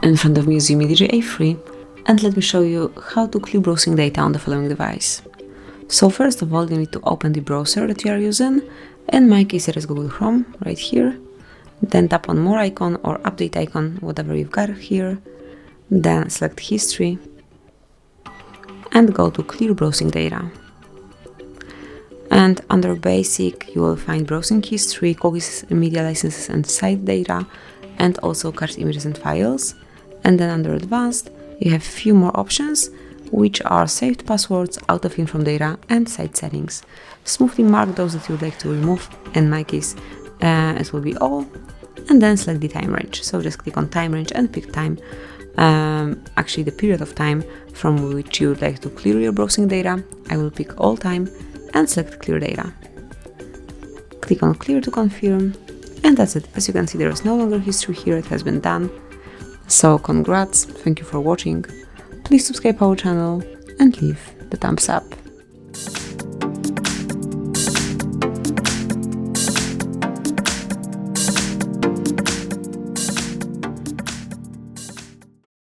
In front of me is UMIDIGI A3, and let me show you how to clear browsing data on the following device. So first of all, you need to open the browser that you are using. In my case it is Google Chrome, right here. Then tap on More icon or Update icon, whatever you've got here. Then select History and go to Clear Browsing Data. And under Basic, you will find Browsing History, Cookies, Media Licenses and Site Data, and also Cached Images and Files. And then under Advanced, you have few more options, which are Saved Passwords, Out of Inform Data, and Site Settings. Smoothly mark those that you would like to remove. In my case, it will be all. And then select the time range. So just click on time range and pick time, actually the period of time from which you would like to clear your browsing data. I will pick all time and select Clear Data. Click on Clear to confirm, and that's it. As you can see, there is no longer history here, it has been done. So congrats, thank you for watching. Please subscribe our channel and leave the thumbs up.